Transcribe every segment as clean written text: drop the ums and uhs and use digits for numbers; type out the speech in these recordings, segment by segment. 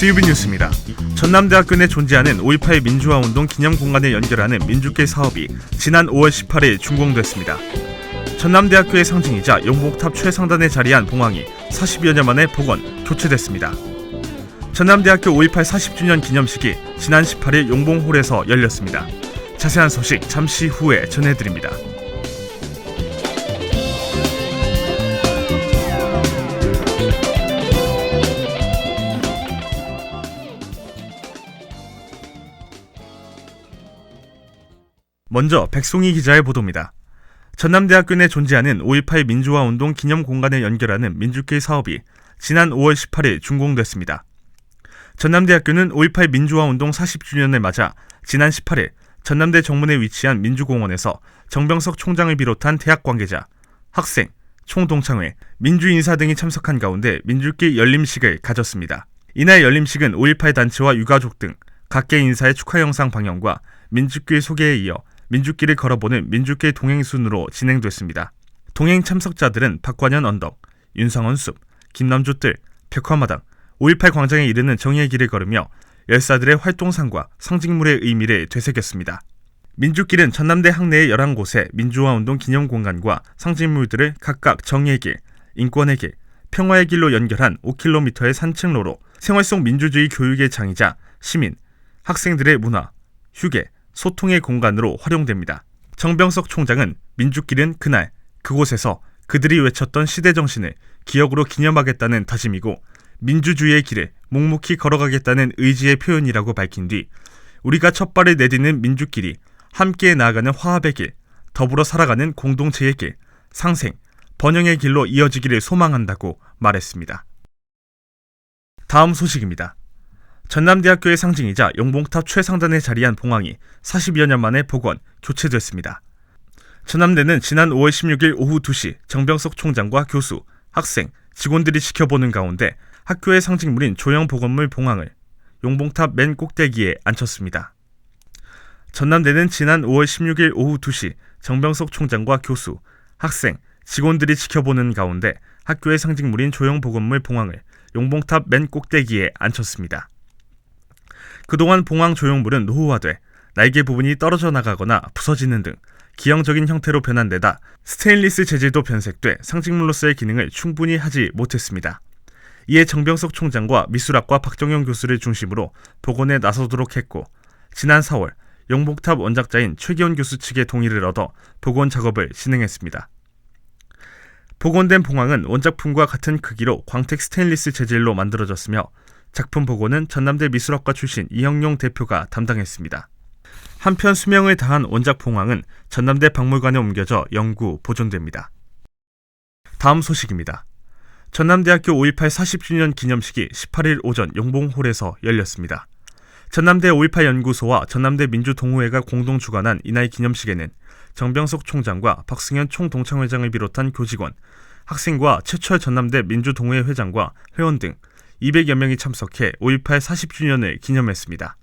SUB 뉴스입니다. 전남대학교 내 존재하는 5.18 민주화운동 기념공간을 연결하는 민주길 사업이 지난 5월 18일 준공됐습니다. 전남대학교의 상징이자 용복탑 최상단에 자리한 봉황이 40여 년 만에 복원, 교체됐습니다. 전남대학교 5.18 40주년 기념식이 지난 18일 용봉홀에서 열렸습니다. 자세한 소식 잠시 후에 전해드립니다. 먼저 백송희 기자의 보도입니다. 전남대학교 내 존재하는 5.18 민주화운동 기념공간을 연결하는 민주길 사업이 지난 5월 18일 준공됐습니다. 전남대학교는 5.18 민주화운동 40주년을 맞아 지난 18일 전남대 정문에 위치한 민주공원에서 정병석 총장을 비롯한 대학 관계자, 학생, 총동창회, 민주인사 등이 참석한 가운데 민주길 열림식을 가졌습니다. 이날 열림식은 5.18 단체와 유가족 등 각계 인사의 축하 영상 방영과 민주길 소개에 이어 민주길을 걸어보는 민주길 동행순으로 진행됐습니다. 동행 참석자들은 박관현 언덕, 윤상원 숲, 김남주 뜰, 백화마당, 5.18 광장에 이르는 정의의 길을 걸으며 열사들의 활동상과 상징물의 의미를 되새겼습니다. 민주길은 전남대 학내의 11곳의 민주화운동 기념공간과 상징물들을 각각 정의의 길, 인권의 길, 평화의 길로 연결한 5km의 산책로로 생활 속 민주주의 교육의 장이자 시민, 학생들의 문화, 휴게, 소통의 공간으로 활용됩니다. 정병석 총장은 민주길은 그날, 그곳에서 그들이 외쳤던 시대정신을 기억으로 기념하겠다는 다짐이고 민주주의의 길을 묵묵히 걸어가겠다는 의지의 표현이라고 밝힌 뒤 우리가 첫 발을 내딛는 민주길이 함께 나아가는 화합의 길, 더불어 살아가는 공동체의 길, 상생, 번영의 길로 이어지기를 소망한다고 말했습니다. 다음 소식입니다. 전남대학교의 상징이자 용봉탑 최상단에 자리한 봉황이 40여 년 만에 복원, 교체됐습니다. 전남대는 지난 5월 16일 오후 2시 정병석 총장과 교수, 학생, 직원들이 지켜보는 가운데 학교의 상징물인 조형 복원물 봉황을 용봉탑 맨 꼭대기에 앉혔습니다. 전남대는 지난 5월 16일 오후 2시 정병석 총장과 교수, 학생, 직원들이 지켜보는 가운데 학교의 상징물인 조형 복원물 봉황을 용봉탑 맨 꼭대기에 앉혔습니다. 그동안 봉황 조형물은 노후화돼 날개 부분이 떨어져 나가거나 부서지는 등 기형적인 형태로 변한 데다 스테인리스 재질도 변색돼 상징물로서의 기능을 충분히 하지 못했습니다. 이에 정병석 총장과 미술학과 박정영 교수를 중심으로 복원에 나서도록 했고 지난 4월 용봉탑 원작자인 최기원 교수 측의 동의를 얻어 복원 작업을 진행했습니다. 복원된 봉황은 원작품과 같은 크기로 광택 스테인리스 재질로 만들어졌으며 작품 복원은 전남대 미술학과 출신 이형용 대표가 담당했습니다. 한편 수명을 다한 원작 봉황은 전남대 박물관에 옮겨져 영구 보존됩니다. 다음 소식입니다. 전남대학교 5.18 40주년 기념식이 18일 오전 용봉홀에서 열렸습니다. 전남대 5.18 연구소와 전남대 민주동호회가 공동 주관한 이날 기념식에는 정병석 총장과 박승현 총동창회장을 비롯한 교직원, 학생과 최철 전남대 민주동호회 회장과 회원 등 200여 명이 참석해 5.18 40주년을 기념했습니다.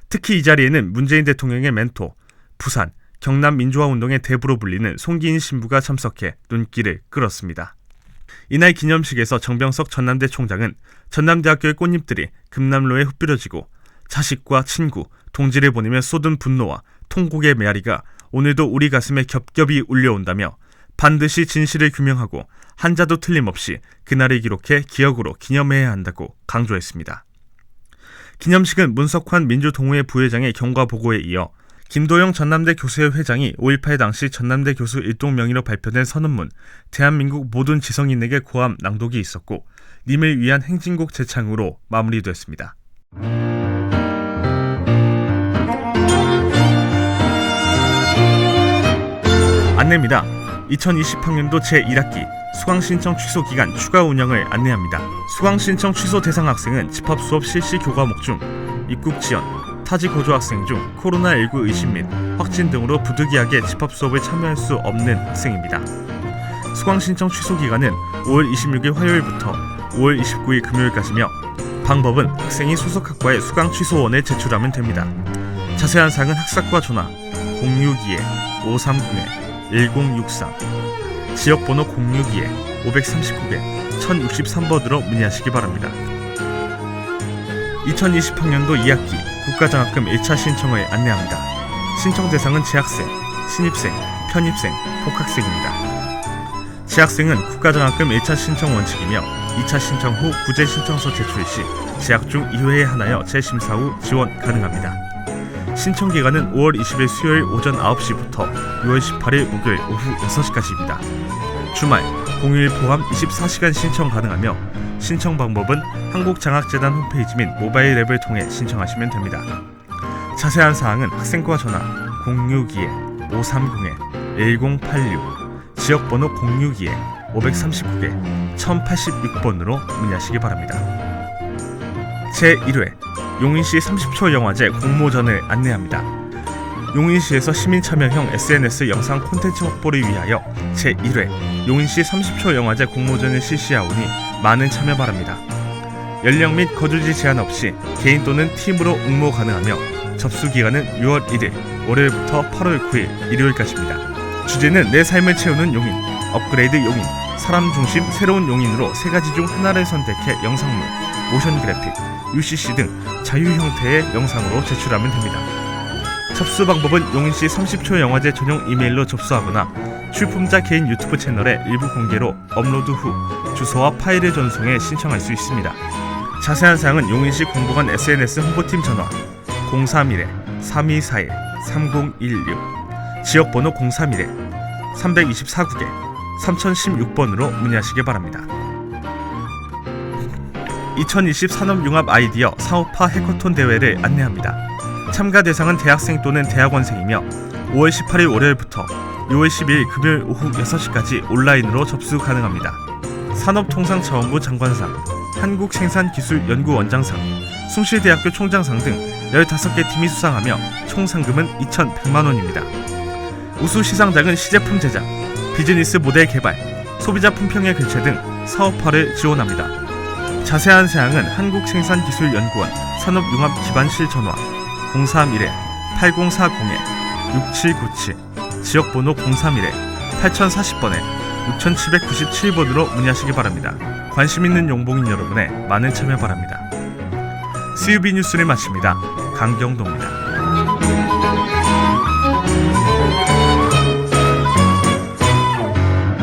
특히 이 자리에는 문재인 대통령의 멘토, 부산, 경남 민주화운동의 대부로 불리는 송기인 신부가 참석해 눈길을 끌었습니다. 이날 기념식에서 정병석 전남대 총장은 전남대학교의 꽃잎들이 금남로에 흩뿌려지고 자식과 친구, 동지를 보내며 쏟은 분노와 통곡의 메아리가 오늘도 우리 가슴에 겹겹이 울려온다며 반드시 진실을 규명하고 한자도 틀림없이 그날을 기록해 기억으로 기념해야 한다고 강조했습니다. 기념식은 문석환 민주동호회 부회장의 경과 보고에 이어 김도영 전남대 교수회 회장이 5.18 당시 전남대 교수 일동 명의로 발표된 선언문 대한민국 모든 지성인에게 고함 낭독이 있었고 님을 위한 행진곡 재창으로 마무리됐습니다. 안내입니다. 2020학년도 제1학기 수강신청 취소 기간 추가 운영을 안내합니다. 수강신청 취소 대상 학생은 집합수업 실시 교과목 중 입국 지연, 타지 거주 학생 중 코로나19 의심 및 확진 등으로 부득이하게 집합수업에 참여할 수 없는 학생입니다. 수강신청 취소 기간은 5월 26일 화요일부터 5월 29일 금요일까지며 방법은 학생이 소속 학과에 수강 취소원을 제출하면 됩니다. 자세한 사항은 학사과 전화 062-530-1063 지역번호 062-539-1063번으로 문의하시기 바랍니다. 2020학년도 2학기 국가장학금 1차 신청을 안내합니다. 신청 대상은 재학생, 신입생, 편입생, 복학생입니다. 재학생은 국가장학금 1차 신청 원칙이며 2차 신청 후 구제 신청서 제출 시 재학 중 2회에 하나여 재심사 후 지원 가능합니다. 신청 기간은 5월 20일 수요일 오전 9시부터 6월 18일 목요일 오후 6시까지입니다. 주말, 공휴일 포함 24시간 신청 가능하며 신청 방법은 한국장학재단 홈페이지 및 모바일 앱을 통해 신청하시면 됩니다. 자세한 사항은 학생과 전화 062-530-1086, 지역번호 062-539개 1086번으로 문의하시기 바랍니다. 제1회 용인시 30초 영화제 공모전을 안내합니다. 용인시에서 시민참여형 SNS 영상 콘텐츠 확보를 위하여 제1회 용인시 30초 영화제 공모전을 실시하오니 많은 참여 바랍니다. 연령 및 거주지 제한 없이 개인 또는 팀으로 응모 가능하며 접수 기간은 6월 1일 월요일부터 8월 9일 일요일까지입니다. 주제는 내 삶을 채우는 용인, 업그레이드 용인, 사람 중심 새로운 용인으로 세 가지 중 하나를 선택해 영상물, 모션 그래픽, UCC 등 자유 형태의 영상으로 제출하면 됩니다. 접수 방법은 용인시 30초 영화제 전용 이메일로 접수하거나 출품자 개인 유튜브 채널에 일부 공개로 업로드 후 주소와 파일을 전송해 신청할 수 있습니다. 자세한 사항은 용인시 공보관 SNS 홍보팀 전화 031-3241-3016, 지역번호 031-324국에 3016번으로 문의하시기 바랍니다. 2020 산업융합 아이디어 사업화 해커톤 대회를 안내합니다. 참가 대상은 대학생 또는 대학원생이며 5월 18일 월요일부터 6월 12일 금요일 오후 6시까지 온라인으로 접수 가능합니다. 산업통상자원부 장관상, 한국생산기술연구원장상, 숭실대학교 총장상 등 15개 팀이 수상하며 총 상금은 2,100만원입니다. 우수 시상작은 시제품 제작, 비즈니스 모델 개발, 소비자 품평의 교체 등 사업화를 지원합니다. 자세한 사항은 한국생산기술연구원 산업융합기반실 전화 031-8040-6797, 지역번호 031-8040번에 6797번으로 문의하시기 바랍니다. 관심 있는 용봉인 여러분의 많은 참여 바랍니다. CUB 뉴스를 마칩니다. 강경도입니다.